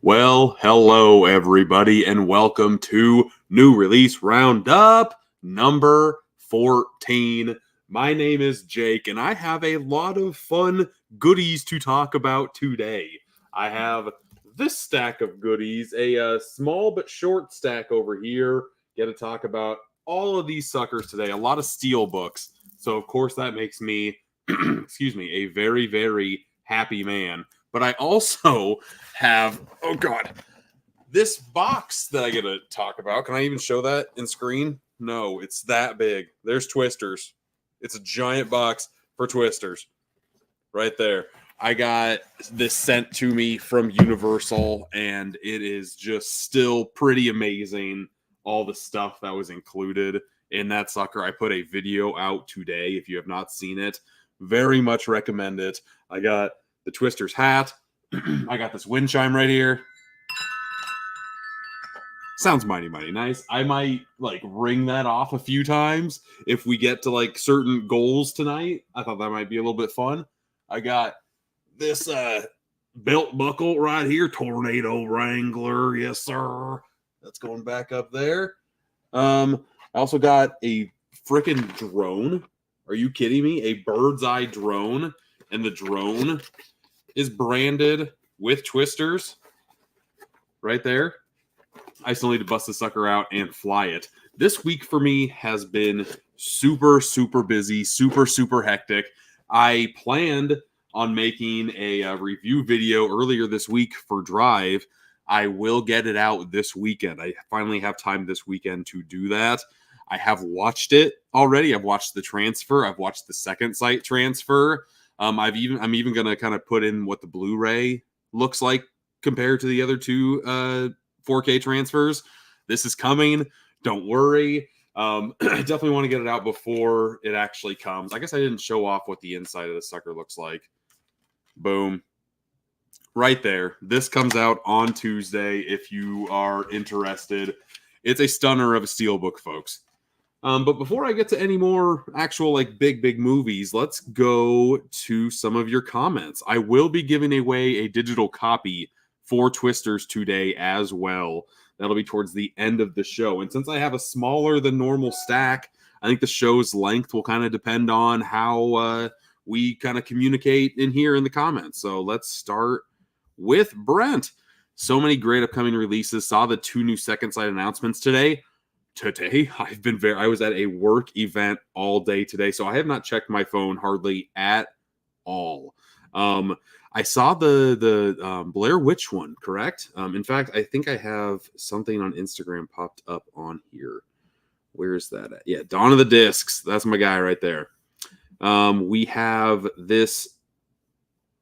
Well, hello everybody, and welcome to New Release Roundup number 14. My name is Jake, and I have a lot of fun goodies to talk about today. I have this stack of goodies, a small but short stack over here. Get to talk about all of these suckers today, a lot of Steelbooks. So, of course, that makes me, excuse me, a very, very happy man. But I also have, this box that I get to talk about. Can I even show that in screen? No, it's that big. There's Twisters. It's a giant box for Twisters right there. I got this sent to me from Universal, and it is just still pretty amazing, all the stuff that was included in that sucker. I put a video out today. If you have not seen it, very much recommend it. I got the Twisters hat. I got this wind chime right here. Sounds mighty nice. I might ring that off a few times if we get to certain goals tonight. I thought that might be a little bit fun. I got this belt buckle right here, Tornado Wrangler. Yes, sir. That's going back up there. I also got a freaking drone. Are you kidding me? A bird's eye drone, and the drone is branded with Twisters right there. I still need to bust the sucker out and fly it. This week for me has been super busy, super hectic. I planned on making a review video earlier this week for Drive. I will get it out this weekend. I finally have time this weekend to do that. I have watched it already. I've watched the transfer. I've watched the second sight transfer. I'm even going to kind of put in what the Blu-ray looks like compared to the other two 4K transfers. This is coming. Don't worry. I definitely want to get it out before it actually comes. I guess I didn't show off what the inside of the sucker looks like. Boom. Right there. This comes out on Tuesday if you are interested. It's a stunner of a Steelbook, folks. But before I get to any more actual big movies, let's go to some of your comments. I will be giving away a digital copy for Twisters today as well. That'll be towards the end of the show. And since I have a smaller than normal stack, I think the show's length will kind of depend on how we kind of communicate in here in the comments. So let's start with Brent. So many great upcoming releases. Saw the 2 new second sight announcements today. I was at a work event all day today, so I have not checked my phone hardly at all. I saw the Blair Witch one, correct? In fact, I think I have something on Instagram popped up on here. Where is that at? Yeah, Dawn of the Discs. That's my guy right there. We have this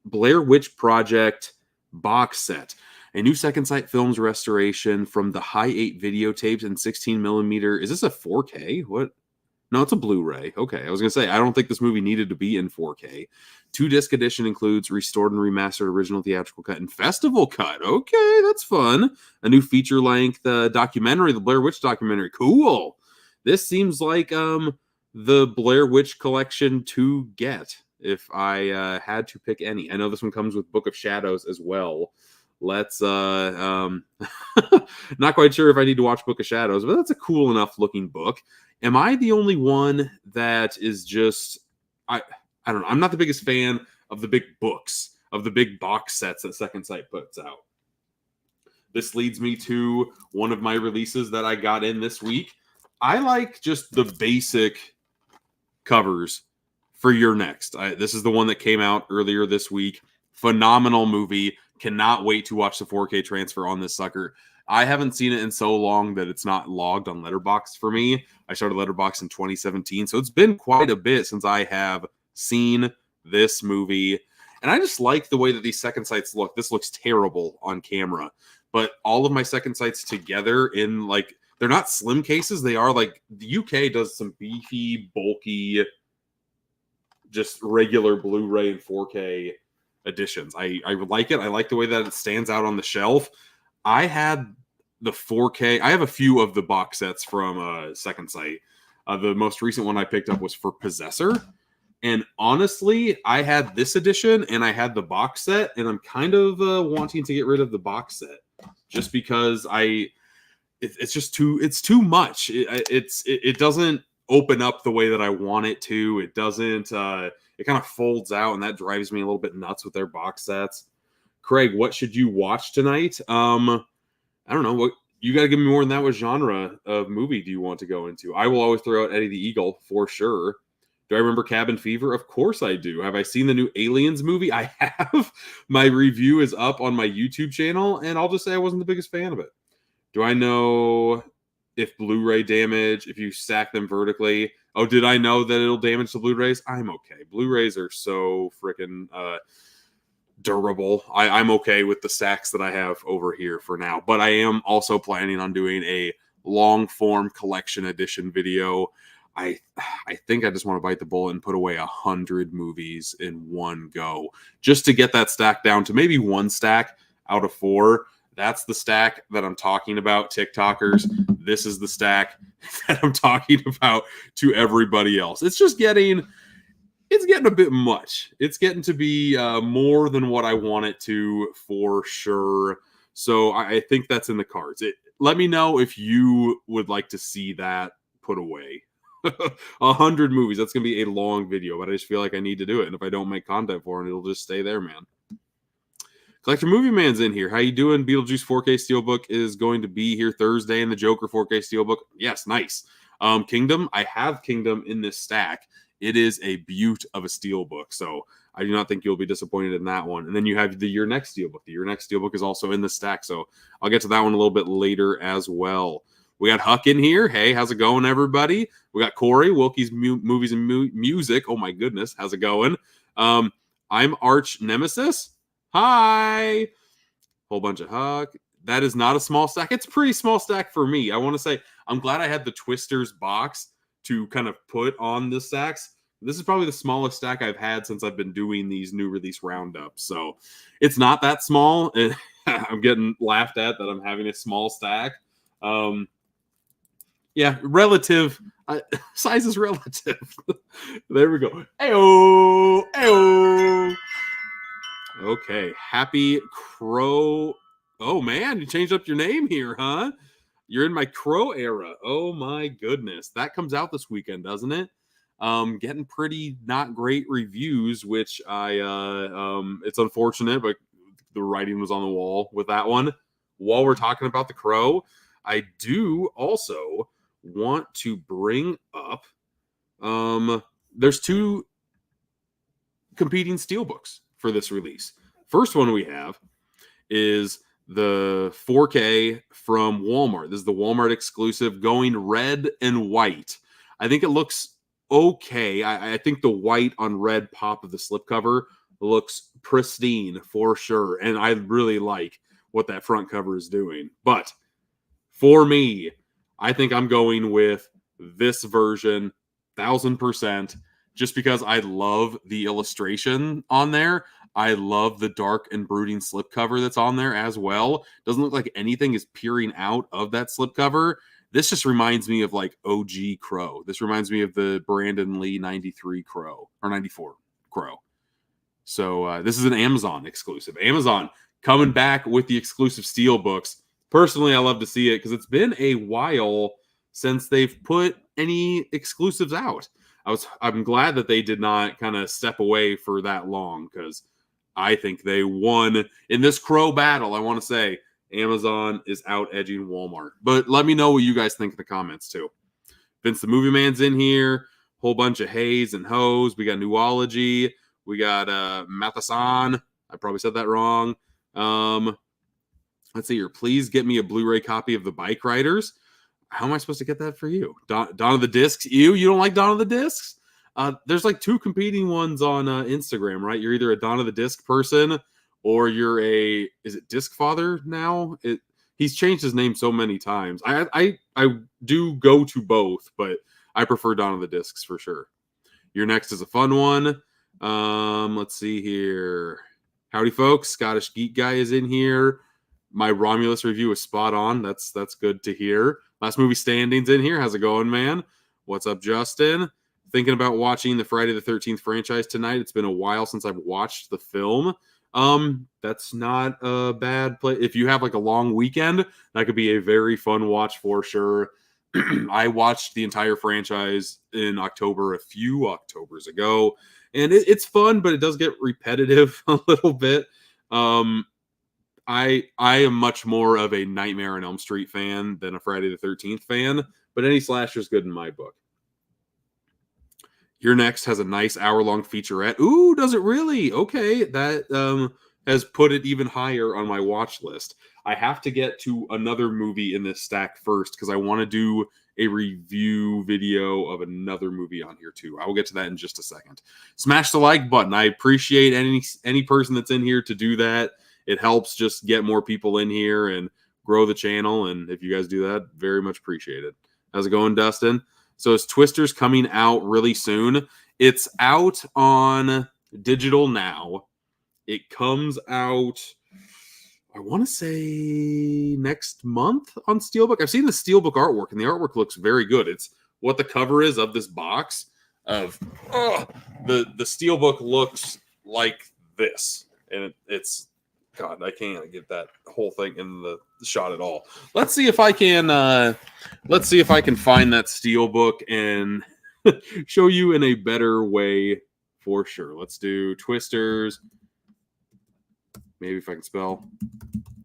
Blair Witch Project box set. A new second sight films restoration from the high 8 videotapes and 16 millimeter. Is this a 4K? What? No, it's a Blu-ray. Okay, I was going to say, I don't think this movie needed to be in 4K. 2-disc edition includes restored and remastered original theatrical cut and festival cut. Okay, that's fun. A new feature-length documentary, the Blair Witch documentary. Cool. This seems like the Blair Witch collection to get if I had to pick any. I know this one comes with Book of Shadows as well. Let's not quite sure if I need to watch Book of Shadows, but that's a cool enough looking book. Am I the only one that is just I don't know. I'm not the biggest fan of the big books, of the big box sets that Second Sight puts out. This leads me to one of my releases that I got in this week. I like just the basic covers for Your Next. This is the one that came out earlier this week. Phenomenal movie. Cannot wait to watch the 4K transfer on this sucker. I haven't seen it in so long that it's not logged on Letterboxd for me. I started Letterboxd in 2017, so it's been quite a bit since I have seen this movie. And I just like the way that these second sights look. This looks terrible on camera, but all of my second sights together in they're not slim cases. They are the UK does some beefy, bulky, just regular Blu-ray and 4K editions. I like it. I like the way that it stands out on the shelf. I had the 4K. I have a few of the box sets from Second Sight. The most recent one I picked up was for Possessor, And honestly, I had this edition and I had the box set, and I'm kind of wanting to get rid of the box set just because it's just too much. It doesn't open up the way that I want it to. It doesn't. It kind of folds out, and that drives me a little bit nuts with their box sets. Craig, what should you watch tonight? I don't know. What you got to give me more than that. What genre of movie do you want to go into? I will always throw out Eddie the Eagle for sure. Do I remember Cabin Fever? Of course I do. Have I seen the new Aliens movie? I have. My review is up on my YouTube channel, and I'll just say I wasn't the biggest fan of it. Do I know if Blu-ray damage, if you stack them vertically? Oh, did I know that it'll damage the Blu-rays? I'm okay. Blu-rays are so freaking durable. I'm okay with the stacks that I have over here for now, but I am also planning on doing a long form collection edition video. I think I just want to bite the bullet and put away 100 movies in one go, just to get that stack down to maybe one stack out of 4. That's the stack that I'm talking about, TikTokers. This is the stack that I'm talking about to everybody else. It's getting a bit much. It's getting to be more than what I want it to, for sure. So I think that's in the cards. Let me know if you would like to see that put away. 100 movies. That's going to be a long video, but I just feel like I need to do it. And if I don't make content for it, it'll just stay there, man. Collector Movie Man's in here. How you doing? Beetlejuice 4K Steelbook is going to be here Thursday, and the Joker 4K Steelbook. Yes, nice. Kingdom. I have Kingdom in this stack. It is a beaut of a Steelbook, so I do not think you'll be disappointed in that one. And then you have the Your Next Steelbook. The Your Next Steelbook is also in the stack, so I'll get to that one a little bit later as well. We got Huck in here. Hey, how's it going, everybody? We got Corey, Wilkie's Movies and Music. Oh, my goodness. How's it going? I'm Arch Nemesis. Hi. Whole bunch of Huck. That is not a small stack. It's a pretty small stack for me. I want to say I'm glad I had the Twisters box to kind of put on the stacks. This is probably the smallest stack I've had since I've been doing these new release roundups. So it's not that small. I'm getting laughed at that I'm having a small stack. Yeah, relative. Size is relative. There we go. Ayo, ayo. Okay, Happy Crow. Oh, man, you changed up your name here, huh? You're in my Crow era. Oh, my goodness. That comes out this weekend, doesn't it? Getting pretty not great reviews, which it's unfortunate, but the writing was on the wall with that one. While we're talking about the Crow, I do also want to bring up there's 2 competing Steelbooks for this release. First one we have is the 4K from Walmart. This is the Walmart exclusive, going red and white. I think it looks okay. I think the white on red pop of the slipcover looks pristine for sure, and I really like what that front cover is doing. But for me, I think I'm going with this version 1000%, just because I love the illustration on there. I love the dark and brooding slipcover that's on there as well. Doesn't look like anything is peering out of that slipcover. This just reminds me of like OG Crow. This reminds me of the Brandon Lee 93 Crow, or 94 Crow. So this is an Amazon exclusive. Amazon coming back with the exclusive Steelbooks. Personally, I love to see it because it's been a while since they've put any exclusives out. I'm glad that they did not kind of step away for that long, because I think they won in this Crow battle. I want to say Amazon is out edging Walmart. But let me know what you guys think in the comments too. Vince the Movie Man's in here. Whole bunch of Hayes and Hoes. We got Newology. We got Mathasan. I probably said that wrong. Let's see here. Please get me a Blu-ray copy of the Bike Riders. How am I supposed to get that for you? Dawn of the Discs? You don't like Dawn of the Discs? There's like 2 competing ones on Instagram, right? You're either a Dawn of the Disc person or you're is it Disc Father now? He's changed his name so many times. I do go to both, but I prefer Dawn of the Discs for sure. Your next is a fun one. Let's see here. Howdy, folks. Scottish Geek Guy is in here. My Romulus review is spot on. That's good to hear. Last Movie Standings in here. How's it going, man? What's up, Justin? thinking about watching the Friday the 13th franchise tonight. It's been a while since I've watched the film. That's not a bad play. If you have like a long weekend, that could be a very fun watch for sure. I watched the entire franchise in October, a few Octobers ago, and it's fun, but it does get repetitive a little bit. I am much more of a Nightmare on Elm Street fan than a Friday the 13th fan, but any slasher is good in my book. Your Next has a nice hour-long featurette. Ooh, does it really? Okay, that has put it even higher on my watch list. I have to get to another movie in this stack first because I want to do a review video of another movie on here too. I will get to that in just a second. Smash the like button. I appreciate any person that's in here to do that. It helps just get more people in here and grow the channel. And if you guys do that, very much appreciate it. How's it going, Dustin? So is Twister's coming out really soon? It's out on digital now. It comes out, I want to say next month on Steelbook. I've seen the Steelbook artwork, and the artwork looks very good. It's what the cover is of this box of the Steelbook looks like this, and it's God, I can't get that whole thing in the shot at all. Let's see if I can find that Steelbook and show you in a better way for sure. Let's do Twisters. Maybe if I can spell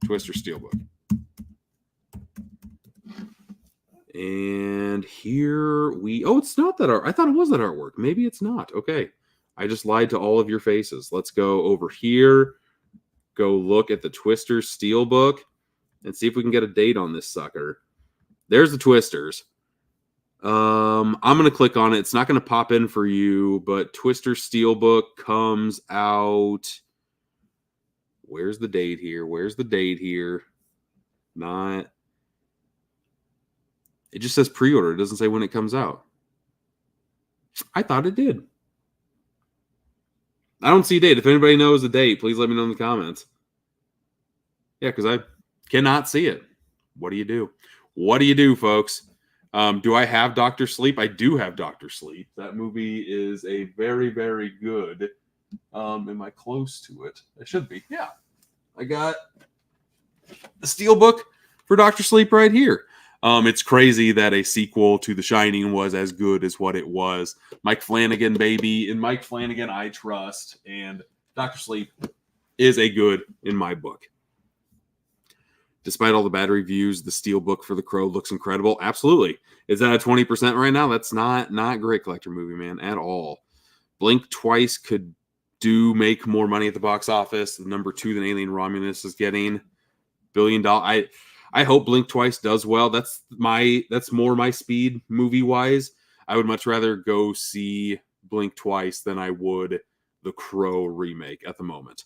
Twister Steelbook. And here it's not that art. I thought it was that artwork. Maybe it's not. Okay. I just lied to all of your faces. Let's go over here. Go look at the Twister Steelbook and see if we can get a date on this sucker. There's the Twisters. I'm going to click on it. It's not going to pop in for you, but Twister Steelbook comes out. Where's the date here? Not. It just says pre-order. It doesn't say when it comes out. I thought it did. I don't see a date. If anybody knows the date, please let me know in the comments. Yeah, because I cannot see it. What do you do? What do you do, folks? Do I have Dr. Sleep? I do have Dr. Sleep. That movie is a very, very good. Am I close to it? I should be. Yeah. I got the Steelbook for Dr. Sleep right here. It's crazy that a sequel to The Shining was as good as what it was. Mike Flanagan, baby. And Mike Flanagan, I trust. And Dr. Sleep is a good in my book. Despite all the bad reviews, the Steelbook for The Crow looks incredible. Absolutely. Is that a 20% right now? That's not great collector movie, man, at all. Blink Twice could make more money at the box office. The number 2 than Alien Romulus is getting $1 billion. I hope Blink Twice does well. That's more my speed movie wise. I would much rather go see Blink Twice than I would the Crow remake at the moment.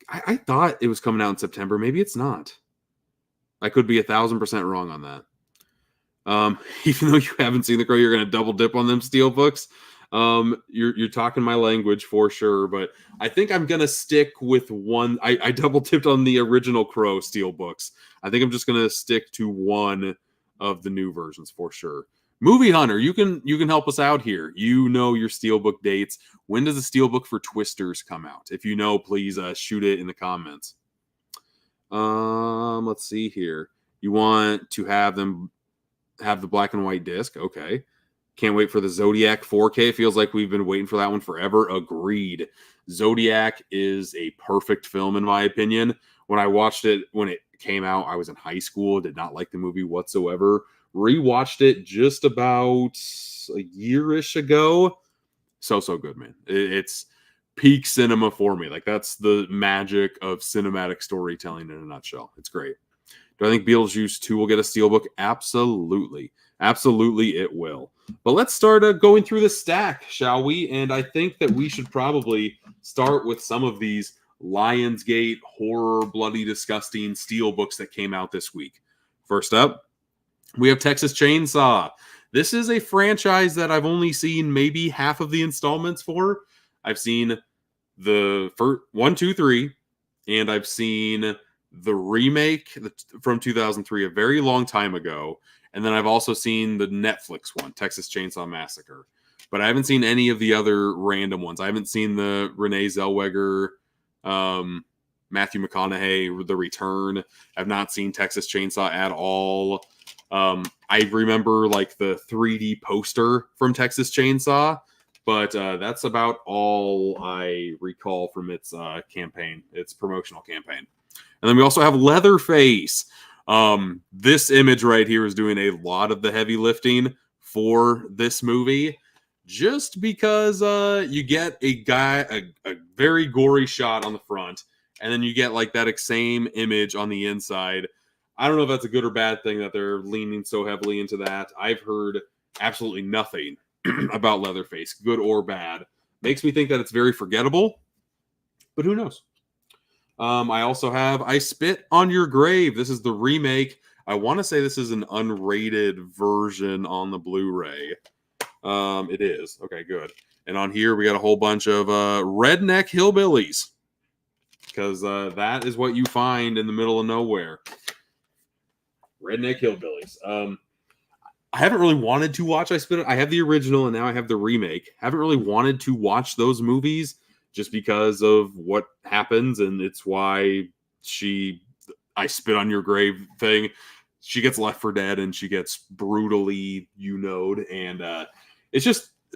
I thought it was coming out in September. Maybe it's not. I could be 1,000% wrong on that. Even though you haven't seen the Crow, you're going to double dip on them Steelbooks. You're talking my language for sure, but I think I'm gonna stick with one. I double tipped on the original Crow Steelbooks. I think I'm just gonna stick to one of the new versions for sure. Movie Hunter, you can help us out here. You know your Steelbook dates. When does the Steelbook for Twisters come out? If you know, please shoot it in the comments. Let's see here. You want to have them have the black and white disc? Okay. Can't wait for the Zodiac 4K. It feels like we've been waiting for that one forever. Agreed. Zodiac is a perfect film, in my opinion. When I watched it, when it came out, I was in high school, did not like the movie whatsoever. Rewatched it just about a year-ish ago. So good, man. It's peak cinema for me. Like, that's the magic of cinematic storytelling in a nutshell. It's great. Do I think Beetlejuice 2 will get a Steelbook? Absolutely. Absolutely, it will. But let's start going through the stack, shall we? And I think that we should probably start with some of these Lionsgate horror, bloody, disgusting Steelbooks that came out this week. First up, we have Texas Chainsaw. This is a franchise that I've only seen maybe half of the installments for. I've seen the first 1, 2, 3, and I've seen the remake from 2003 a very long time ago. And then I've also seen the Netflix one, Texas Chainsaw Massacre. But I haven't seen any of the other random ones. I haven't seen the Renee Zellweger, Matthew McConaughey, The Return. I've not seen Texas Chainsaw at all. I remember like the 3D poster from Texas Chainsaw, but that's about all I recall from its campaign, its promotional campaign. And then we also have Leatherface. This image right here is doing a lot of the heavy lifting for this movie, just because you get a very gory shot on the front, and then you get like that same image on the inside. I don't know if that's a good or bad thing that they're leaning so heavily into that. I've heard absolutely nothing about Leatherface, good or bad. Makes me think that it's very forgettable, but who knows? I also have I Spit on Your Grave. This is the remake. I want to say this is an unrated version on the Blu-ray. It is. Okay, good. And on here, we got a whole bunch of redneck hillbillies, because that is what you find in the middle of nowhere. Redneck hillbillies. I haven't really wanted to watch I Spit. I have the original, and now I have the remake. Haven't really wanted to watch those movies just because of what happens, and it's why I Spit on Your Grave thing. She gets left for dead, and she gets brutally you-knowed, and it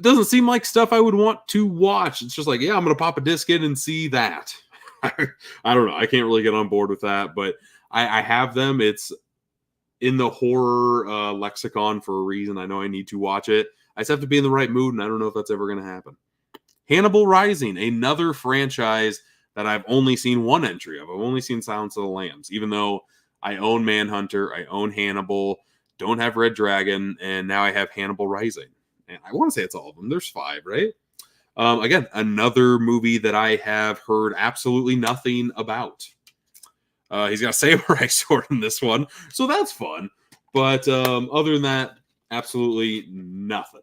doesn't seem like stuff I would want to watch. It's just like, yeah, I'm going to pop a disc in and see that. I don't know. I can't really get on board with that, but I have them. It's in the horror lexicon for a reason. I know I need to watch it. I just have to be in the right mood, and I don't know if that's ever going to happen. Hannibal Rising, another franchise that I've only seen one entry of. I've only seen Silence of the Lambs, even though I own Manhunter, I own Hannibal, don't have Red Dragon, and now I have Hannibal Rising. And I want to say it's all of them. There's 5, right? Again, another movie that I have heard absolutely nothing about. He's got a samurai sword in this one, so that's fun. But other than that, absolutely nothing.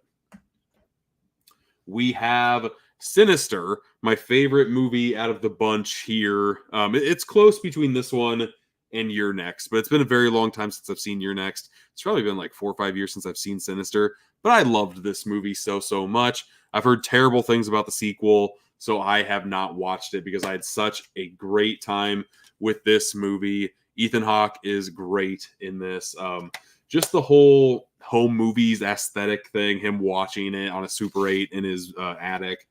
We have Sinister, my favorite movie out of the bunch here. It's close between this one and You're Next, but it's been a very long time since I've seen You're Next. It's probably been like 4 or 5 years since I've seen Sinister, but I loved this movie so much. I've heard terrible things about the sequel, so I have not watched it because I had such a great time with this movie. Ethan Hawke is great in this. Just the whole home movies aesthetic thing, him watching it on a Super 8 in his attic,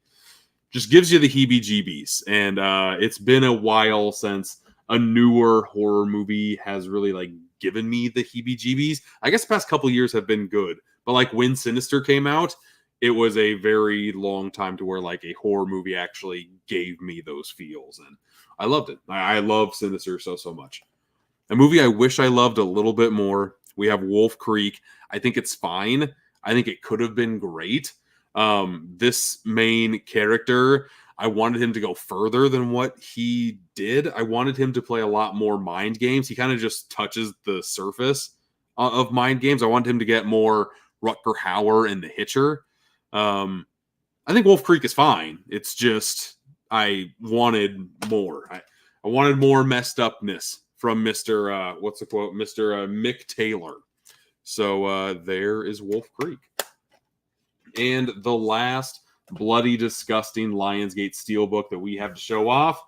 just gives you the heebie-jeebies. And it's been a while since a newer horror movie has really like given me the heebie-jeebies. I guess the past couple years have been good, but like when Sinister came out, it was a very long time to where like a horror movie actually gave me those feels, and I loved it. I love Sinister so much. A movie I wish I loved a little bit more. We have Wolf Creek. I think it's fine. I think it could have been great. This main character, I wanted him to go further than what he did. I wanted him to play a lot more mind games. He kind of just touches the surface of mind games. I wanted him to get more Rutger Hauer and The Hitcher. I think Wolf Creek is fine. It's just I wanted more. I wanted more messed upness from Mr. What's the quote? Mr. Mick Taylor. So there is Wolf Creek. And the last bloody, disgusting Lionsgate Steelbook that we have to show off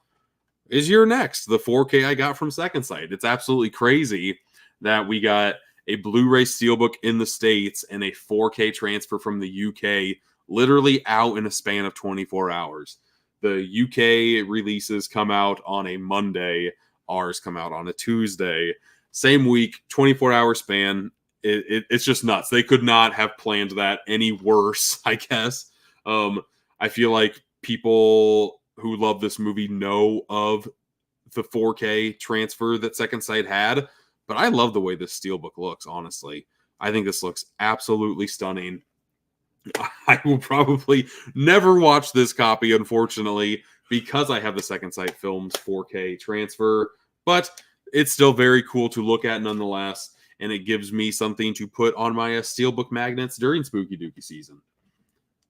is You're Next, the 4K I got from Second Sight. It's absolutely crazy that we got a Blu-ray Steelbook in the States and a 4K transfer from the UK literally out in a span of 24 hours. The UK releases come out on a Monday. Ours come out on a Tuesday. Same week, 24-hour span. It's just nuts. They could not have planned that any worse, I guess. I feel like people who love this movie know of the 4K transfer that Second Sight had, but I love the way this Steelbook looks, honestly. I think this looks absolutely stunning. I will probably never watch this copy, unfortunately, because I have the Second Sight Films 4K transfer, but it's still very cool to look at nonetheless, and it gives me something to put on my Steelbook magnets during Spooky Dookie season.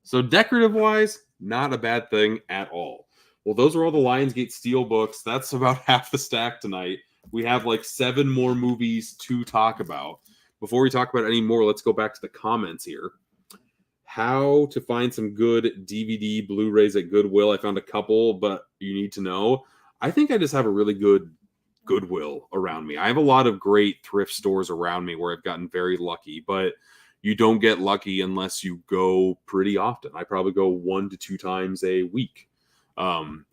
So decorative-wise, not a bad thing at all. Well, those are all the Lionsgate Steelbooks. That's about half the stack tonight. We have like 7 more movies to talk about. before we talk about it anymore, let's go back to the comments here. How to find some good DVD Blu-rays at Goodwill. I found a couple, but you need to know. I think I just have a really good Goodwill around me. I have a lot of great thrift stores around me where I've gotten very lucky, but you don't get lucky unless you go pretty often. I probably go 1 to 2 times a week.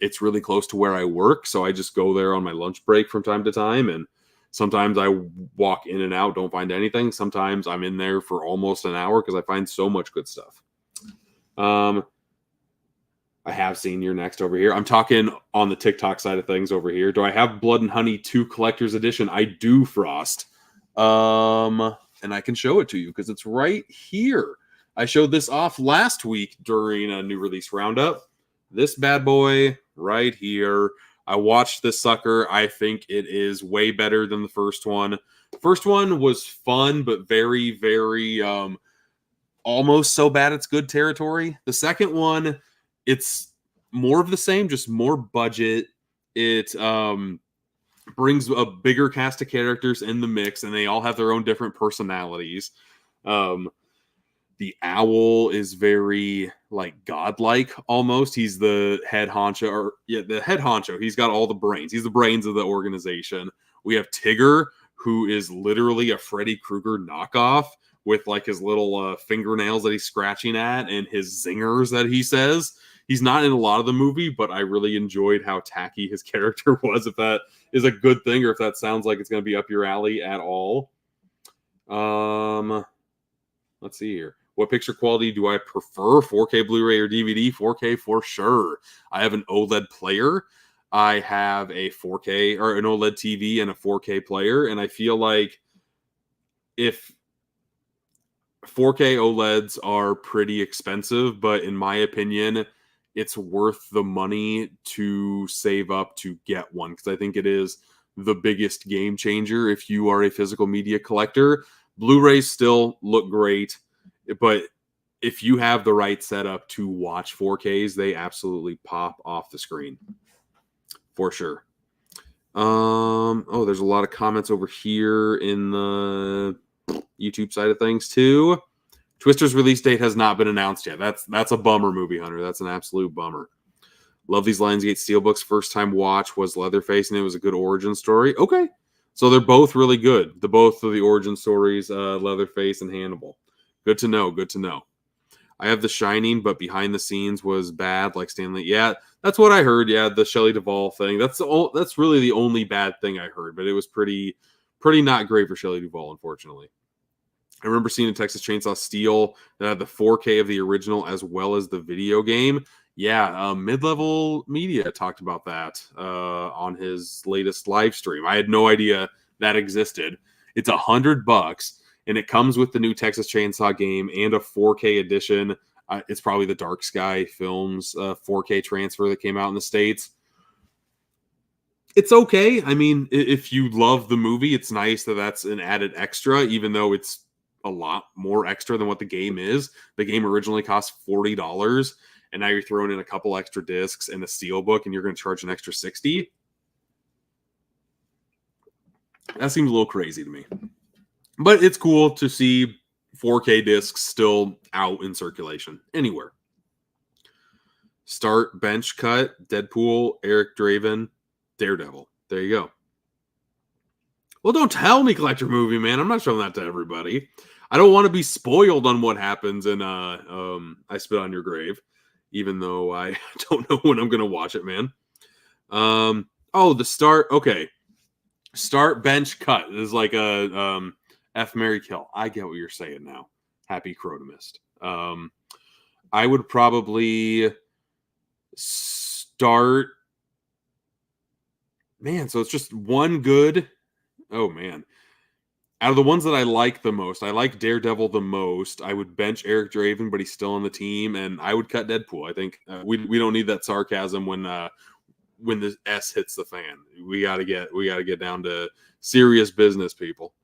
It's really close to where I work, so I just go there on my lunch break from time to time, and sometimes I walk in and out, don't find anything. Sometimes I'm in there for almost an hour because I find so much good stuff. I have seen You're Next over here. I'm talking on the TikTok side of things over here. Do I have Blood and Honey 2 Collector's Edition? I do, Frost. And I can show it to you because it's right here. I showed this off last week during a new release roundup. This bad boy right here. I watched this sucker. I think it is way better than the first one. First one was fun, but very, very almost so bad it's good territory. The second one, it's more of the same, just more budget. It brings a bigger cast of characters in the mix, and they all have their own different personalities. The owl is very like godlike almost. He's the head honcho, the head honcho. He's got all the brains. He's the brains of the organization. We have Tigger, who is literally a Freddy Krueger knockoff with like his little fingernails that he's scratching at and his zingers that he says. He's not in a lot of the movie, but I really enjoyed how tacky his character was, if that is a good thing or if that sounds like it's going to be up your alley at all. Let's see here. What picture quality do I prefer? 4K Blu-ray or DVD? 4K for sure. I have an OLED player. I have a 4K or an OLED TV and a 4K player, and I feel like if 4K OLEDs are pretty expensive, but in my opinion, it's worth the money to save up to get one, because I think it is the biggest game changer if you are a physical media collector. Blu-rays still look great, but if you have the right setup to watch 4Ks, they absolutely pop off the screen for sure. Oh, there's a lot of comments over here in the YouTube side of things too. Twister's release date has not been announced yet. That's a bummer, Movie Hunter. That's an absolute bummer. Love these Lionsgate Steelbooks. First time watch was Leatherface, and it was a good origin story. Okay. So they're both really good. Both of the origin stories, Leatherface and Hannibal. Good to know. Good to know. I have The Shining, but behind the scenes was bad, like Stanley. Yeah, that's what I heard. Yeah, the Shelley Duvall thing. That's really the only bad thing I heard, but it was pretty not great for Shelley Duvall, unfortunately. I remember seeing a Texas Chainsaw Steel that had the 4K of the original as well as the video game. Yeah, Mid-Level Media talked about that on his latest live stream. I had no idea that existed. It's $100, and it comes with the new Texas Chainsaw game and a 4K edition. It's probably the Dark Sky Films 4K transfer that came out in the States. It's okay. I mean, if you love the movie, it's nice that that's an added extra, even though it's a lot more extra than what the game is. The game originally cost $40, and now you're throwing in a couple extra discs and a Steelbook, and you're going to charge an extra $60. That seems a little crazy to me. But it's cool to see 4K discs still out in circulation anywhere. Start, bench cut, Deadpool, Eric Draven, Daredevil. There you go. Well, don't tell me, Collector Movie, man. I'm not showing that to everybody. I don't want to be spoiled on what happens in I Spit on Your Grave, even though I don't know when I'm going to watch it, man. Oh, the start. Okay. Start, bench, cut. This is like a F, Marry, Kill. I get what you're saying now. Happy Crotomist. I would probably start. Man, so it's just one good. Oh, man. Out of the ones that I like the most, I like Daredevil the most. I would bench Eric Draven, but he's still on the team, and I would cut Deadpool. I think we don't need that sarcasm when the S hits the fan. We gotta get down to serious business, people.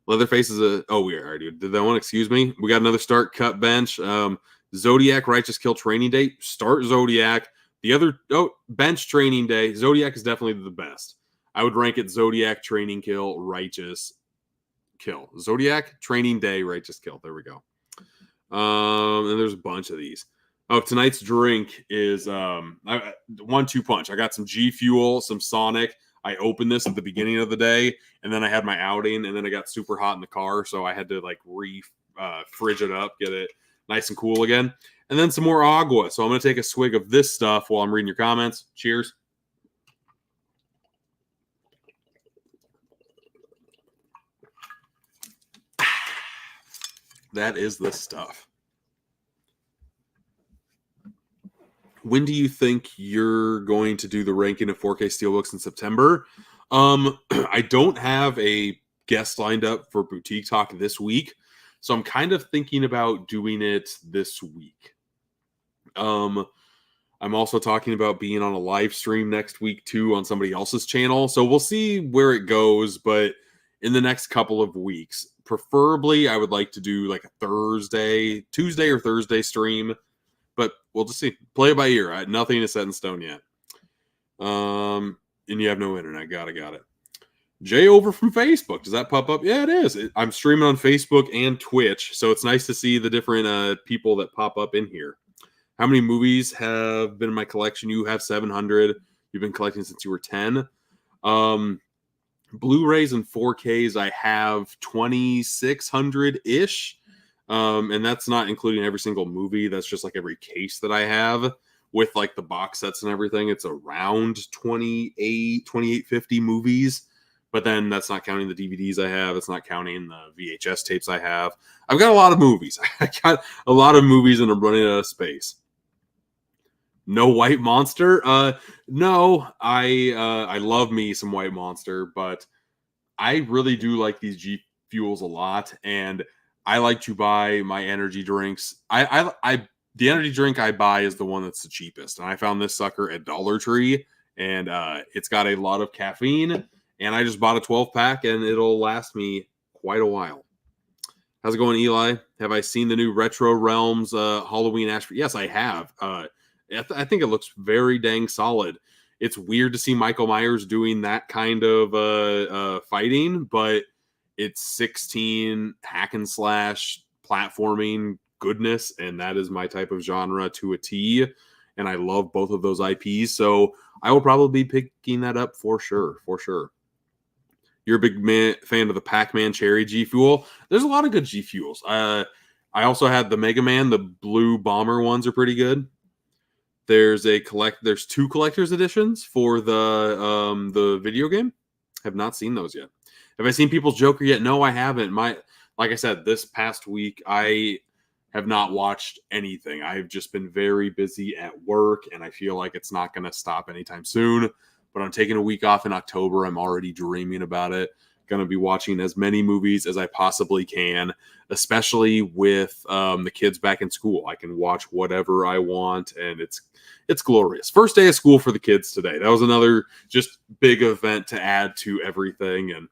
Leatherface is we already did that one. Excuse me. We got another start, cut, bench. Zodiac, Righteous Kill, Training Day. Start Zodiac. The other bench, Training Day. Zodiac is definitely the best. I would rank it Zodiac, Training Kill, Righteous, Kill. Zodiac, Training Day, Righteous Kill. There we go. And there's a bunch of these. Oh, tonight's drink is 1-2 punch. I got some G Fuel, some Sonic. I opened this at the beginning of the day, and then I had my outing, and then it got super hot in the car, so I had to like fridge it up, get it nice and cool again. And then some more agua. So I'm going to take a swig of this stuff while I'm reading your comments. Cheers. That is the stuff. When do you think you're going to do the ranking of 4K Steelbooks in September? I don't have a guest lined up for Boutique Talk this week, so I'm kind of thinking about doing it this week. I'm also talking about being on a live stream next week too on somebody else's channel. So we'll see where it goes, but in the next couple of weeks, preferably I would like to do like a Tuesday or Thursday stream, but we'll just see. Play it by ear. Nothing is set in stone yet. And you have no internet. Got it. Jay over from Facebook. Does that pop up? Yeah, it is. I'm streaming on Facebook and Twitch, so it's nice to see the different people that pop up in here. How many movies have been in my collection? You have 700. You've been collecting since you were 10. Blu-rays and 4Ks, I have 2,600-ish. And that's not including every single movie. That's just like every case that I have with like the box sets and everything. It's around 2,850 movies. But then that's not counting the DVDs I have. It's not counting the VHS tapes I have. I've got a lot of movies. I got a lot of movies and I'm running out of space. No White Monster? No, I love me some White Monster, but I really do like these G Fuels a lot, and I like to buy my energy drinks. The energy drink I buy is the one that's the cheapest, and I found this sucker at Dollar Tree, and it's got a lot of caffeine, and I just bought a 12-pack, and it'll last me quite a while. How's it going, Eli? Have I seen the new Retro Realms Halloween Ash? Yes, I have. I think it looks very dang solid. It's weird to see Michael Myers doing that kind of fighting, but it's 16 hack and slash platforming goodness, and that is my type of genre to a T, and I love both of those IPs, so I will probably be picking that up for sure. You're a big fan of the Pac-Man Cherry G Fuel. There's a lot of good G Fuels. I also had the Mega Man. The blue bomber ones are pretty good. There's 2 collector's editions for the video game. Have not seen those yet. Have I seen People's Joker yet? No, I haven't. Like I said, this past week I have not watched anything. I've just been very busy at work, and I feel like it's not going to stop anytime soon. But I'm taking a week off in October. I'm already dreaming about it. Going to be watching as many movies as I possibly can, especially with the kids back in school. I can watch whatever I want, and it's glorious. First day of school for the kids today. That was another just big event to add to everything, and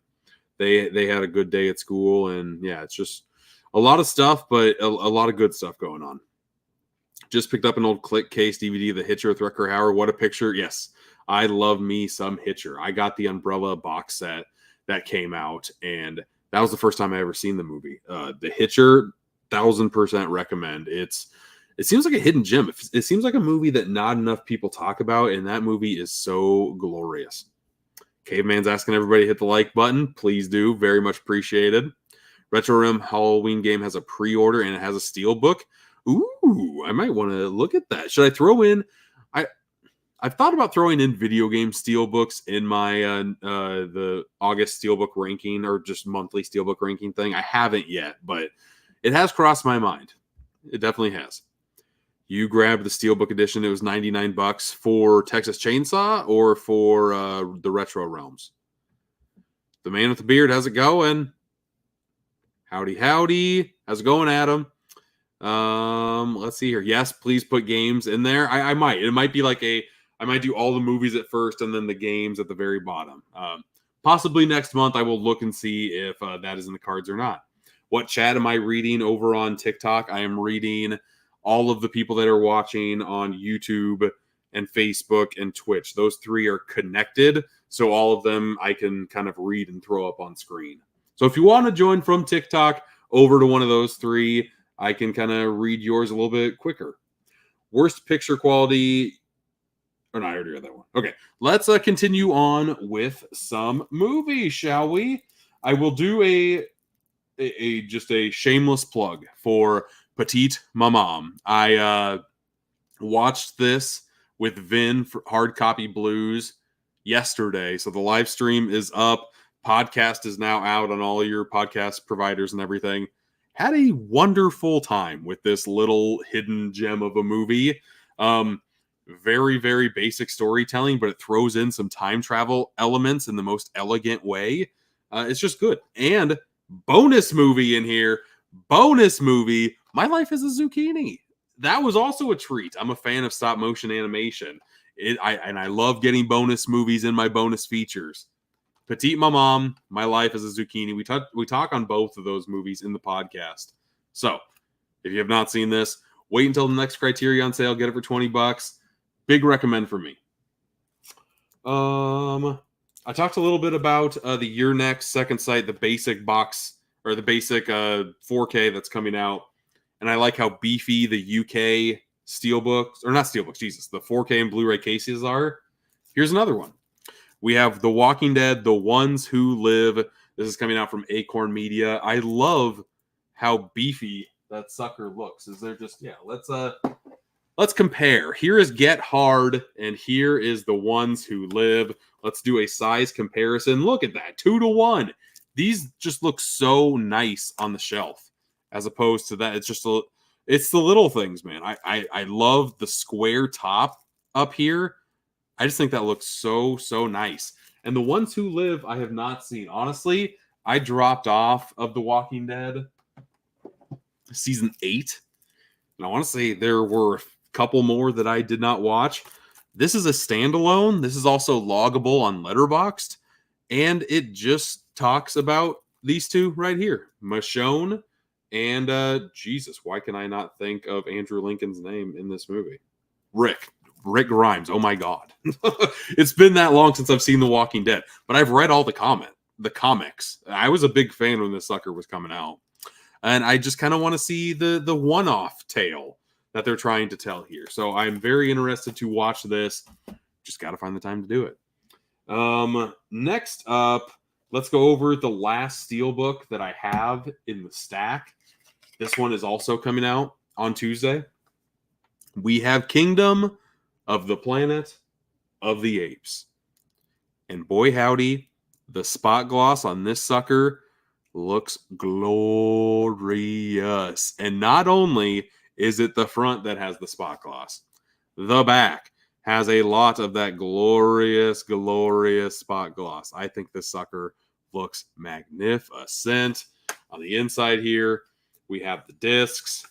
they had a good day at school, and yeah, it's just a lot of stuff, but a lot of good stuff going on. Just picked up an old Click Case DVD, The Hitcher with Rutger Hauer. What a picture. Yes, I love me some Hitcher. I got the Umbrella box set that came out, and that was the first time I ever seen the movie. The Hitcher, 1000% recommend. It seems like a hidden gem. It seems like a movie that not enough people talk about, and that movie is so glorious. Caveman's asking everybody to hit the like button. Please do. Very much appreciated. Retro Rim Halloween game has a pre-order, and it has a Steelbook. Ooh, I might want to look at that. Should I throw in... I've thought about throwing in video game Steelbooks in my the August Steelbook ranking, or just monthly Steelbook ranking thing. I haven't yet, but it has crossed my mind. It definitely has. You grabbed the Steelbook edition. It was $99 for Texas Chainsaw or for the Retro Realms. The man with the beard, how's it going? Howdy. How's it going, Adam? Let's see here. Yes, please put games in there. I might. It might be like I might do all the movies at first and then the games at the very bottom. Possibly next month I will look and see if that is in the cards or not. What chat am I reading over on TikTok? I am reading all of the people that are watching on YouTube and Facebook and Twitch. Those 3 are connected, so all of them I can kind of read and throw up on screen. So if you want to join from TikTok over to one of those three, I can kind of read yours a little bit quicker. Worst picture quality. Or no, I already read that one. Okay, let's continue on with some movies, shall we? I will do just a shameless plug for Petite Maman. I watched this with Vin for Hard Copy Blues yesterday, so the live stream is up. Podcast is now out on all your podcast providers and everything. Had a wonderful time with this little hidden gem of a movie. Very, very basic storytelling, but it throws in some time travel elements in the most elegant way. It's just good. And bonus movie in here. Bonus movie. My Life as a Zucchini. That was also a treat. I'm a fan of stop motion animation. I love getting bonus movies in my bonus features. Petite Maman, My Life as a Zucchini. We talk on both of those movies in the podcast. So if you have not seen this, wait until the next Criterion sale. Get it for $20. Big recommend for me. I talked a little bit about the Your Next Second Sight, the basic box or the basic 4K that's coming out, and I like how beefy the UK Steelbooks or not Steelbooks, Jesus, the 4K and Blu-ray cases are. Here's another one. We have The Walking Dead: The Ones Who Live. This is coming out from Acorn Media. I love how beefy that sucker looks. Is there just Let's compare. Here is Get Hard, and here is The Ones Who Live. Let's do a size comparison. Look at that, 2-to-1. These just look so nice on the shelf, as opposed to that. It's the little things, man. I love the square top up here. I just think that looks so nice. And The Ones Who Live, I have not seen. Honestly, I dropped off of The Walking Dead season 8, and I want to say there were couple more that I did not watch. This is a standalone. This is also loggable on Letterboxd, and it just talks about these two right here, Michonne and Jesus. Why can I not think of Andrew Lincoln's name in this movie? Rick Grimes. Oh my God, it's been that long since I've seen The Walking Dead, but I've read all the comics. I was a big fan when this sucker was coming out, and I just kind of want to see the one-off tale that they're trying to tell here. So I'm very interested to watch this. Just got to find the time to do it. Next up, let's go over the last Steelbook that I have in the stack. This one is also coming out on Tuesday. We have Kingdom of the Planet of the Apes. And boy howdy, the spot gloss on this sucker looks glorious. And not only is it the front that has the spot gloss, the back has a lot of that glorious spot gloss. I think this sucker looks magnificent. On the inside here, we have the discs,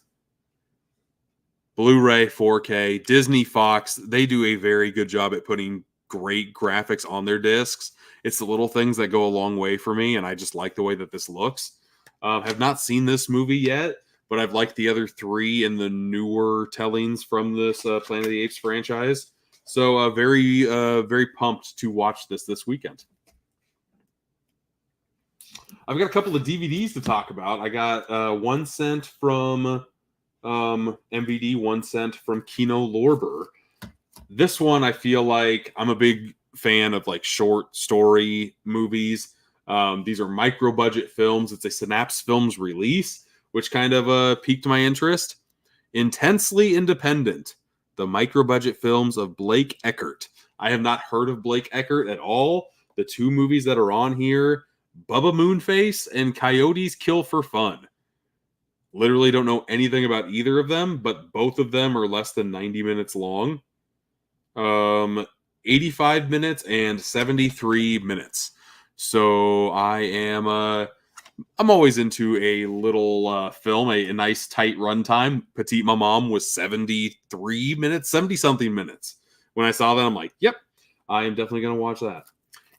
Blu-ray, 4K, Disney, Fox. They do a very good job at putting great graphics on their discs. It's the little things that go a long way for me, and I just like the way that this looks. Have not seen this movie yet, but I've liked the other three in the newer tellings from this Planet of the Apes franchise. So very pumped to watch this weekend. I've got a couple of DVDs to talk about. I got 1 cent from MVD, 1 cent from Kino Lorber. This one, I feel like I'm a big fan of like short story movies. These are micro budget films. It's a Synapse Films release, which kind of piqued my interest. Intensely Independent, the micro-budget films of Blake Eckert. I have not heard of Blake Eckert at all. The two movies that are on here, Bubba Moonface and Coyotes Kill for Fun. Literally don't know anything about either of them, but both of them are less than 90 minutes long. 85 minutes and 73 minutes. So I'm always into a little film, a nice tight runtime. Petite Maman was 73 minutes, 70-something minutes. When I saw that, I'm like, yep, I am definitely going to watch that.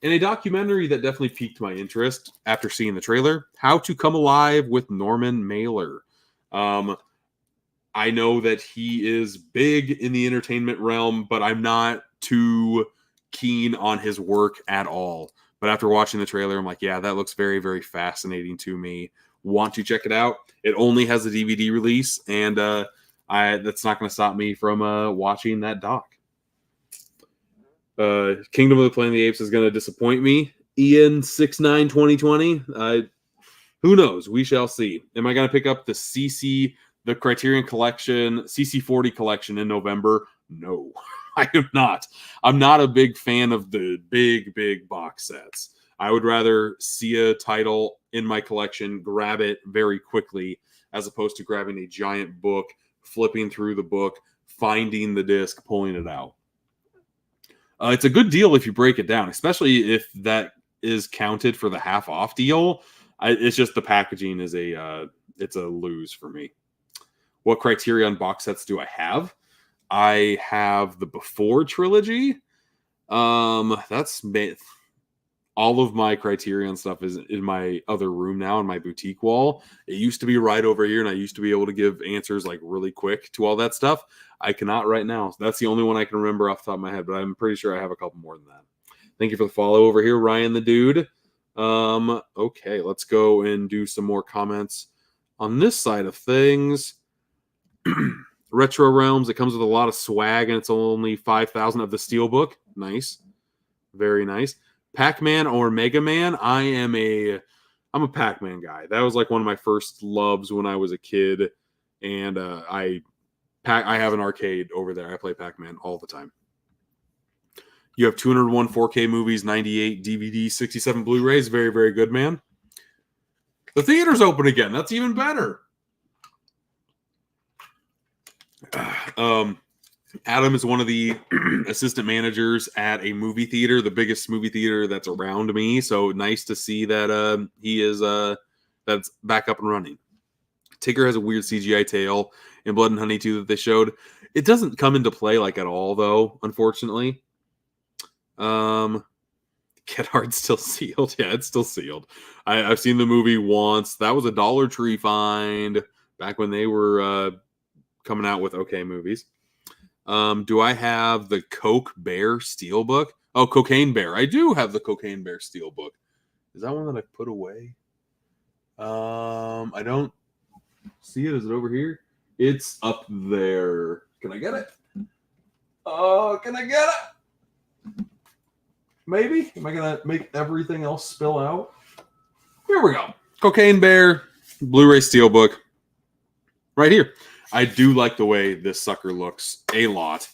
And a documentary that definitely piqued my interest after seeing the trailer, How to Come Alive with Norman Mailer. I know that he is big in the entertainment realm, but I'm not too keen on his work at all. But after watching the trailer, I'm like, yeah, that looks very, very fascinating to me. Want to check it out. It only has a DVD release, and that's not going to stop me from watching that doc. Kingdom of the Planet of the Apes is going to disappoint me. Ian 6/9/2020. Who knows? We shall see. Am I going to pick up the Criterion Collection, CC40 collection in November? No, I am not. I'm not a big fan of the big box sets. I would rather see a title in my collection, grab it very quickly, as opposed to grabbing a giant book, flipping through the book, finding the disc, pulling it out. It's a good deal if you break it down, especially if that is counted for the half off deal. It's just the packaging is it's a lose for me. What Criterion box sets do I have? I have the Before trilogy. That's all of my Criterion stuff is in my other room now, in my boutique wall. It used to be right over here, and I used to be able to give answers like really quick to all that stuff. I cannot right now. So that's the only one I can remember off the top of my head, but I'm pretty sure I have a couple more than that. Thank you for the follow over here, Ryan the Dude. Okay, let's go and do some more comments on this side of things. Retro Realms, it comes with a lot of swag, and it's only 5,000 of the Steelbook. Nice. Very nice. Pac-Man or Mega Man? I'm a Pac-Man guy. That was like one of my first loves when I was a kid, and I have an arcade over there. I play Pac-Man all the time. You have 201 4K movies, 98 DVDs, 67 Blu-rays. Very, very good, man. The theater's open again. That's even better. Adam is one of the assistant managers at a movie theater, the biggest movie theater that's around me. So nice to see that he is that's back up and running. Tigger has a weird CGI tail in Blood and Honey 2 that they showed. It doesn't come into play like at all, though, unfortunately. Get Hard still sealed. Yeah, it's still sealed. I've seen the movie once. That was a Dollar Tree find back when they were coming out with okay movies. Do I have the Coke Bear Steelbook? Oh, Cocaine Bear. I do have the Cocaine Bear Steelbook. Is that one that I put away? I don't see it. Is it over here? It's up there. Can I get it? Oh, can I get it? Maybe? Am I going to make everything else spill out? Here we go. Cocaine Bear, Blu-ray Steelbook. Right here. I do like the way this sucker looks a lot.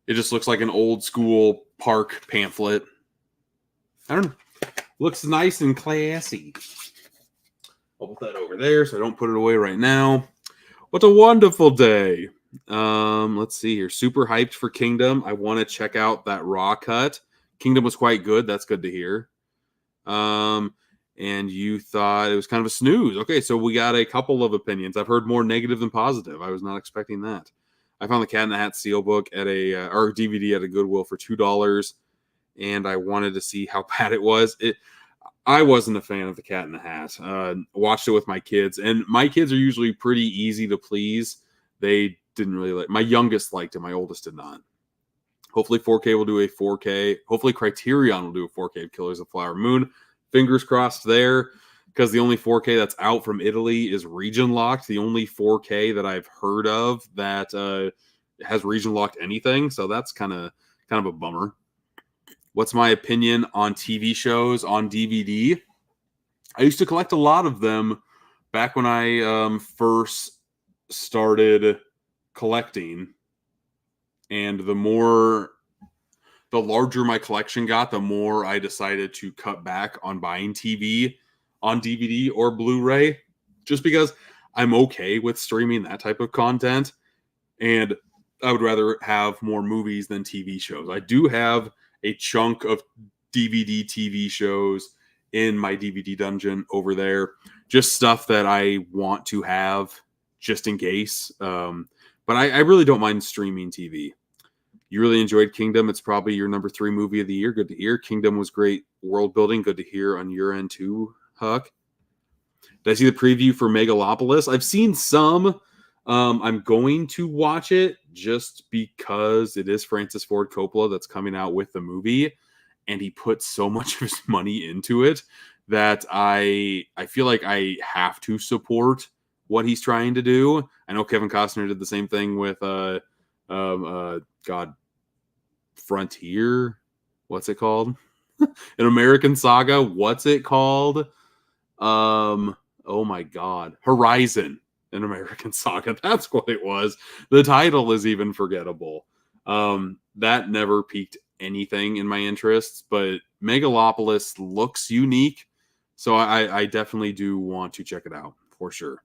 It just looks like an old school park pamphlet. I don't know. Looks nice and classy. I'll put that over there so I don't put it away right now. What a wonderful day. Let's see here. Super hyped for Kingdom. I want to check out that raw cut. Kingdom was quite good. That's good to hear. And you thought it was kind of a snooze. Okay, so we got a couple of opinions. I've heard more negative than positive. I was not expecting that. I found the Cat in the Hat Steelbook at or DVD at a Goodwill for $2, and I wanted to see how bad it was. I wasn't a fan of the Cat in the Hat. Watched it with my kids, and my kids are usually pretty easy to please. They didn't really like. My youngest liked it. My oldest did not. Hopefully 4K will do a 4K. Hopefully Criterion will do a 4K of Killers of the Flower Moon. Fingers crossed there, because the only 4K that's out from Italy is region locked. The only 4K that I've heard of that has region locked anything. So that's kind of a bummer. What's my opinion on TV shows on DVD? I used to collect a lot of them back when I first started collecting. And the larger my collection got, the more I decided to cut back on buying TV on DVD or Blu-ray, just because I'm okay with streaming that type of content. And I would rather have more movies than TV shows. I do have a chunk of DVD TV shows in my DVD dungeon over there. Just stuff that I want to have just in case. But I really don't mind streaming TV. You really enjoyed Kingdom. It's probably your number 3 movie of the year. Good to hear. Kingdom was great world building. Good to hear on your end too, Huck. Did I see the preview for Megalopolis? I've seen some. I'm going to watch it just because it is Francis Ford Coppola that's coming out with the movie. and he put so much of his money into it that I feel like I have to support what he's trying to do. I know Kevin Costner did the same thing with God, Frontier. What's it called? An American Saga. What's it called? Oh my God, Horizon, an American Saga. That's what it was. The title is even forgettable. That never piqued anything in my interests, but Megalopolis looks unique, so I definitely do want to check it out for sure.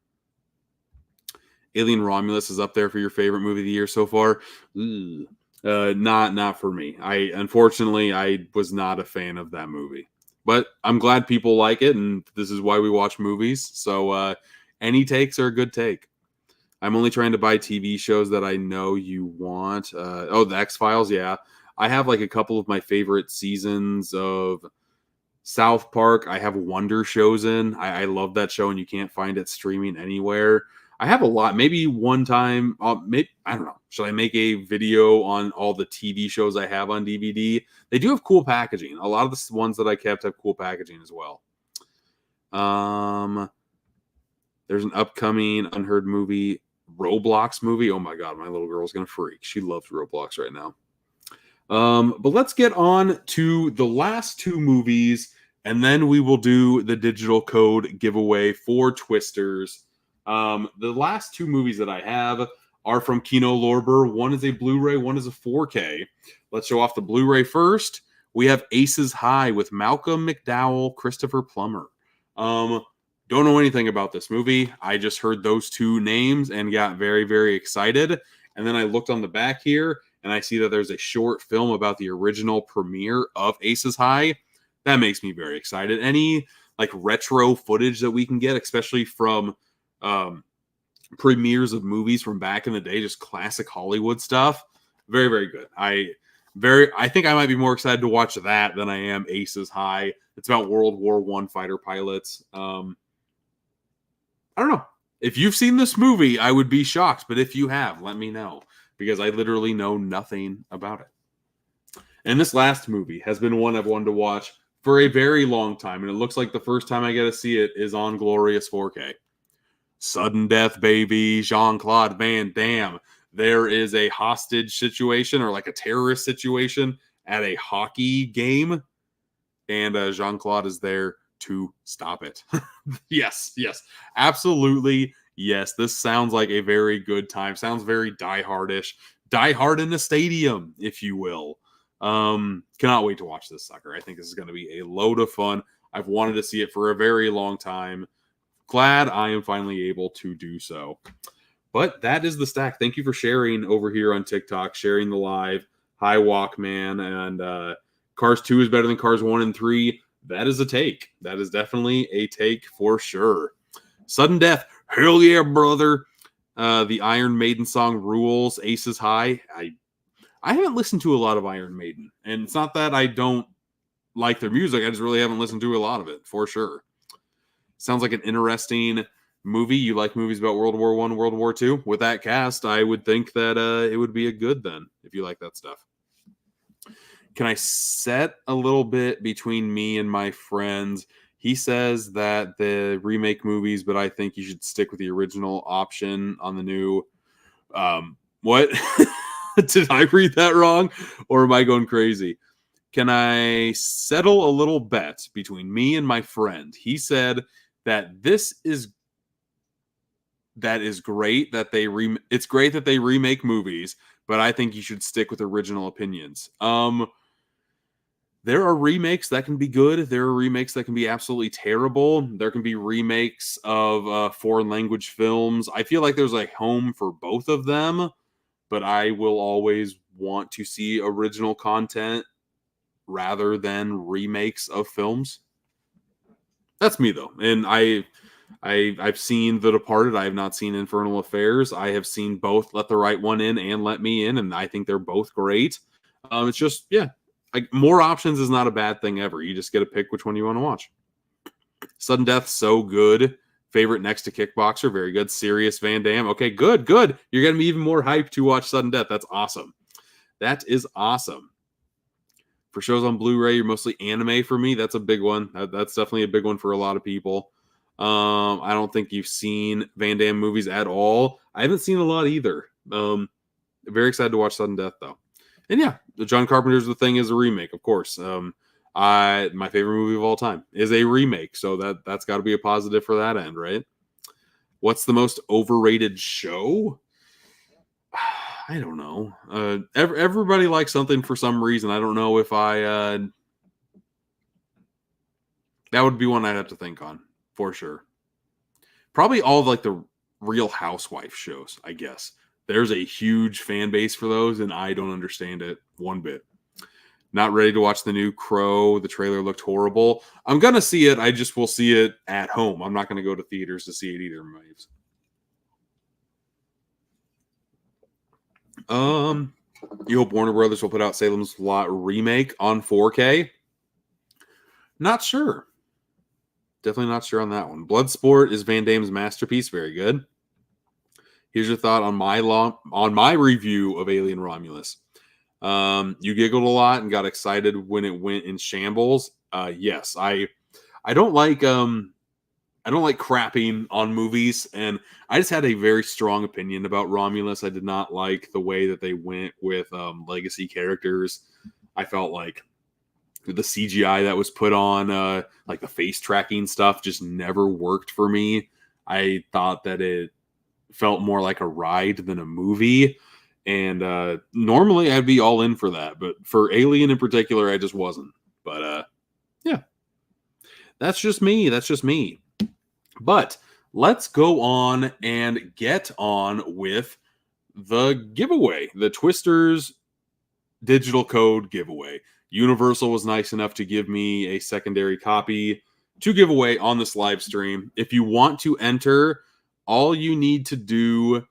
Alien Romulus is up there for your favorite movie of the year so far. Not for me. Unfortunately I was not a fan of that movie, but I'm glad people like it, and this is why we watch movies. So any takes are a good take. I'm only trying to buy TV shows that I know you want. The X-Files, yeah. I have like a couple of my favorite seasons of South Park. I have Wonder Shows in. I love that show, and you can't find it streaming anywhere. I have a lot. Maybe one time, maybe I don't know. Should I make a video on all the TV shows I have on DVD? They do have cool packaging. A lot of the ones that I kept have cool packaging as well. There's an upcoming unheard movie, Roblox movie. Oh my God, my little girl's gonna freak. She loves Roblox right now. But let's get on to the last two movies, and then we will do the digital code giveaway for Twisters. The last two movies that I have are from Kino Lorber. One is a Blu-ray, one is a 4K. Let's show off the Blu-ray first. We have Aces High with Malcolm McDowell, Christopher Plummer. Don't know anything about this movie. I just heard those two names and got very, very excited. And then I looked on the back here, and I see that there's a short film about the original premiere of Aces High. That makes me very excited. Any like retro footage that we can get, especially from premieres of movies from back in the day, just classic Hollywood stuff. Very, very good. I think I might be more excited to watch that than I am Aces High. It's about World War I fighter pilots. I don't know. If you've seen this movie, I would be shocked. But if you have, let me know, because I literally know nothing about it. And this last movie has been one I've wanted to watch for a very long time. And it looks like the first time I get to see it is on glorious 4K. Sudden Death, baby. Jean-Claude Van Damme. There is a hostage situation, or like a terrorist situation, at a hockey game. And Jean-Claude is there to stop it. Yes, absolutely. Yes, this sounds like a very good time. Sounds very Die Hard-ish. Die Hard in a stadium, if you will. Cannot wait to watch this sucker. I think this is going to be a load of fun. I've wanted to see it for a very long time. Glad I am finally able to do so. But that is the stack. Thank you for sharing over here on TikTok, sharing the live. Hi, Walkman. And Cars 2 is better than Cars 1 and 3. That is a take. That is definitely a take for sure. Sudden Death. Hell yeah, brother. The Iron Maiden song rules. Aces High. I haven't listened to a lot of Iron Maiden. And it's not that I don't like their music. I just really haven't listened to a lot of it, for sure. Sounds like an interesting movie. You like movies about World War I, World War II? With that cast, I would think that it would be a good then, if you like that stuff. Can I set a little bit between me and my friends? He says that the remake movies, but I think you should stick with the original option on the new. What? Did I read that wrong? Or am I going crazy? Can I settle a little bet between me and my friend? He said that that is great that it's great that they remake movies, but I think you should stick with original opinions. There are remakes that can be good. There are remakes that can be absolutely terrible. There can be remakes of foreign language films. I feel like there's a home for both of them, but I will always want to see original content rather than remakes of films. That's me though. And I've seen The Departed. I have not seen Infernal Affairs. I have seen both Let the Right One In and Let Me In, and I think they're both great. It's just, yeah, like more options is not a bad thing ever. You just get to pick which one you want to watch. Sudden Death, so good. Favorite next to Kickboxer, very good. Serious Van Damme. Okay, good. You're getting me even more hyped to watch Sudden Death. That's awesome. That is awesome. For shows on Blu-ray, you're mostly anime for me. That's a big one. That's definitely a big one for a lot of people. I don't think you've seen Van Damme movies at all. I haven't seen a lot either. Very excited to watch Sudden Death though. And yeah, the John Carpenter's The Thing is a remake, of course. My favorite movie of all time is a remake, so that's got to be a positive for that end, right? What's the most overrated show? I don't know. Everybody likes something for some reason. I don't know if that would be one I'd have to think on for sure. Probably all of like the Real Housewife shows, I guess. There's a huge fan base for those, and I don't understand it one bit. Not ready to watch the new Crow. The trailer looked horrible. I'm gonna see it. I just will see it at home. I'm not gonna go to theaters to see it either. You hope Warner Brothers will put out Salem's Lot remake on 4K? Not sure. Definitely not sure on that one. Bloodsport is Van Damme's masterpiece. Very good. Here's your thought on my review of Alien Romulus. You giggled a lot and got excited when it went in shambles. Yes, I don't like crapping on movies, and I just had a very strong opinion about Romulus. I did not like the way that they went with legacy characters. I felt like the CGI that was put on, like the face tracking stuff, just never worked for me. I thought that it felt more like a ride than a movie. And normally I'd be all in for that. But for Alien in particular, I just wasn't. But yeah, that's just me. That's just me. But let's go on and get on with the giveaway, the Twisters digital code giveaway. Universal was nice enough to give me a secondary copy to give away on this live stream. If you want to enter, all you need to do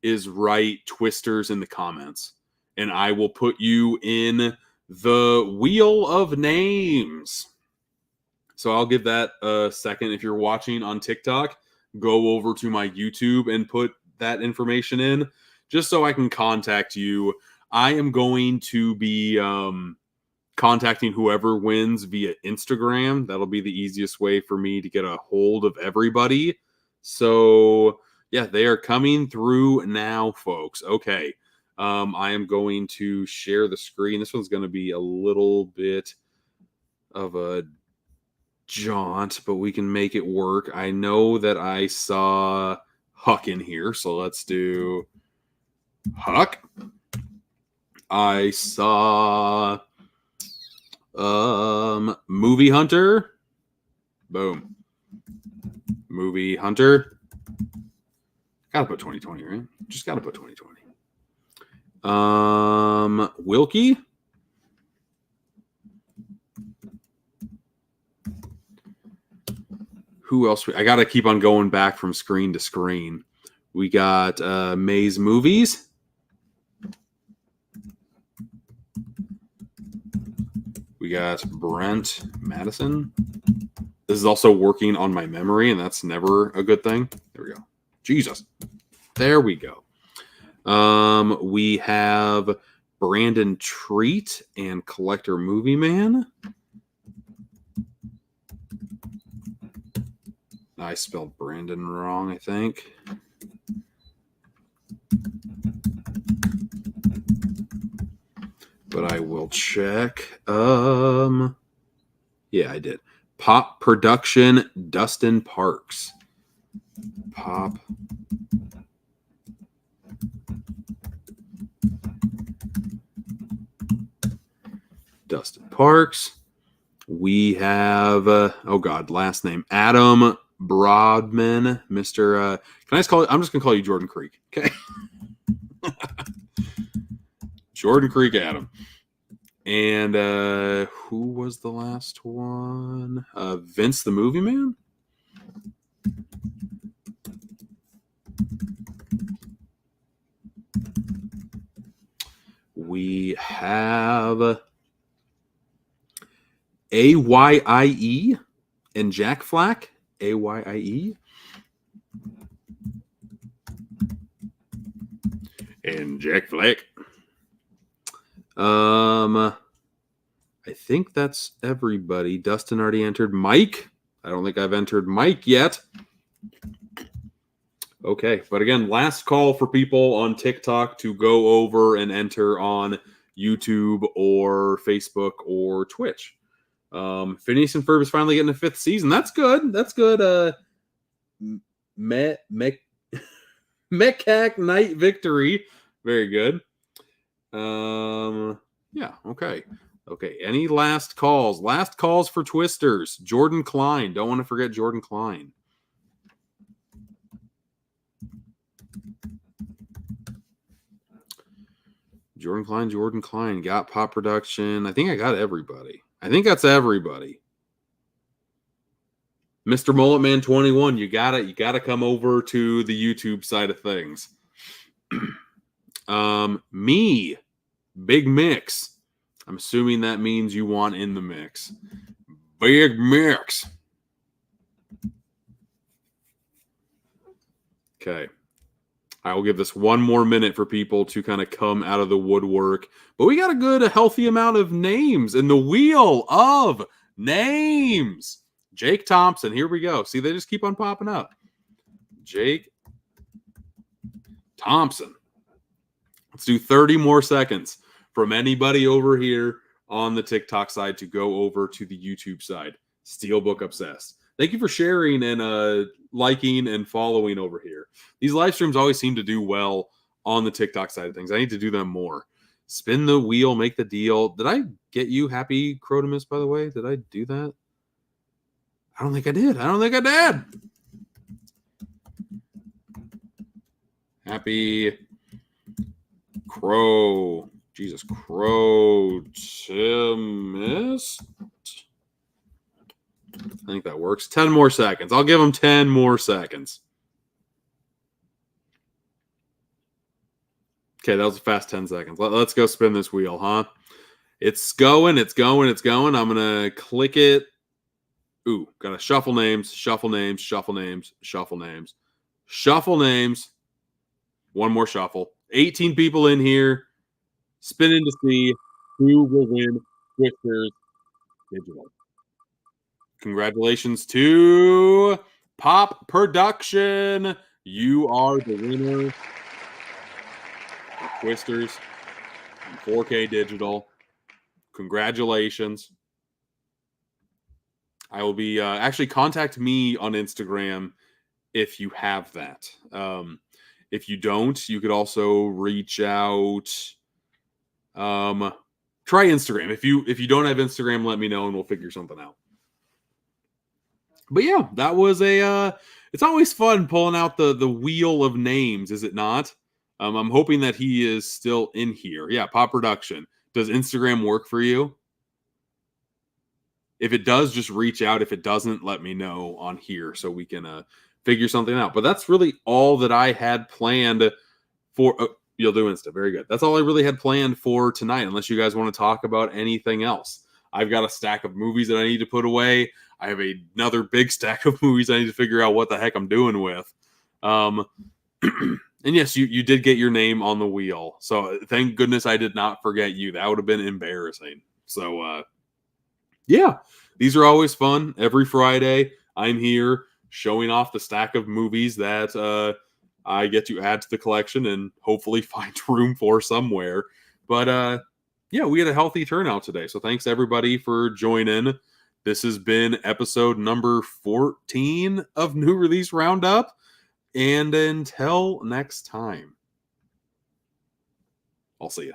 is write Twisters in the comments, and I will put you in the wheel of names. So I'll give that a second. If you're watching on TikTok, go over to my YouTube and put that information in just so I can contact you. I am going to be contacting whoever wins via Instagram. That'll be the easiest way for me to get a hold of everybody. So yeah, they are coming through now, folks. Okay. I am going to share the screen. This one's going to be a little bit of a jaunt, but we can make it work. I know that I saw Huck in here, so let's do Huck. I saw Movie Hunter. Boom. Movie Hunter. Gotta put 2020, right? Just gotta put 2020. Wilkie. Who else? I gotta keep on going back from screen to screen. We got Maze Movies. We got Brent Madison. This is also working on my memory, and that's never a good thing. There we go. Jesus. There we go. We have Brandon Treat and Collector Movie Man. I spelled Brandon wrong, I think. But I will check. Yeah, I did. Pop Production, Dustin Parks. Pop. Dustin Parks. We have, oh God, last name, Adam Broadman. Mr. Can I just call it? I'm just going to call you Jordan Creek. Okay. Jordan Creek Adam. And who was the last one? Vince the Movie Man? We have AYIE and Jack Flack. AYIE. And Jack Flack. I think that's everybody. Dustin already entered. Mike? I don't think I've entered Mike yet. Okay, but again, last call for people on TikTok to go over and enter on YouTube or Facebook or Twitch. Phineas and Ferb is finally getting a 5th season. That's good. That's good. Mechak Night Victory. Very good. Yeah, okay. Okay, any last calls? Last calls for Twisters. Jordan Klein. Don't want to forget Jordan Klein. Jordan Klein. Got Pop Production. I think I got everybody. I think that's everybody. Mr. Mulletman 21, you gotta come over to the YouTube side of things. Me, Big Mix. I'm assuming that means you want in the mix. Big Mix. Okay. I will give this one more minute for people to kind of come out of the woodwork. But we got a healthy amount of names in the wheel of names. Jake Thompson. Here we go. See, they just keep on popping up. Jake Thompson. Let's do 30 more seconds from anybody over here on the TikTok side to go over to the YouTube side. Steelbook Obsessed. Thank you for sharing and liking and following over here. These live streams always seem to do well on the TikTok side of things. I need to do them more. Spin the wheel, make the deal. Did I get you Happy Crotimus, by the way? Did I do that? I don't think I did. Happy Crow. Jesus, Crotimus. I think that works. 10 more seconds. I'll give them 10 more seconds. Okay, that was a fast 10 seconds. Let's go spin this wheel, huh? It's going. I'm going to click it. Ooh, got to shuffle names. One more shuffle. 18 people in here. Spinning to see who will win Twisters Digital. Congratulations to Pop Production. You are the winner of Twisters 4K Digital. Congratulations. I will be actually contact me on Instagram if you have that. If you don't, you could also reach out. Try Instagram. If you don't have Instagram, let me know and we'll figure something out. But yeah, that was it's always fun pulling out the wheel of names, is it not? I'm hoping that he is still in here. Yeah, Pop Production. Does Instagram work for you? If it does, just reach out. If it doesn't, let me know on here so we can figure something out. But that's really all that I had planned for. You'll do Insta. Very good. That's all I really had planned for tonight, unless you guys want to talk about anything else. I've got a stack of movies that I need to put away. I have another big stack of movies I need to figure out what the heck I'm doing with. And yes, you did get your name on the wheel. So thank goodness I did not forget you. That would have been embarrassing. So yeah, these are always fun. Every Friday, I'm here showing off the stack of movies that I get to add to the collection and hopefully find room for somewhere. But yeah, we had a healthy turnout today. So thanks everybody for joining. This has been episode number 14 of New Release Roundup. And until next time, I'll see you.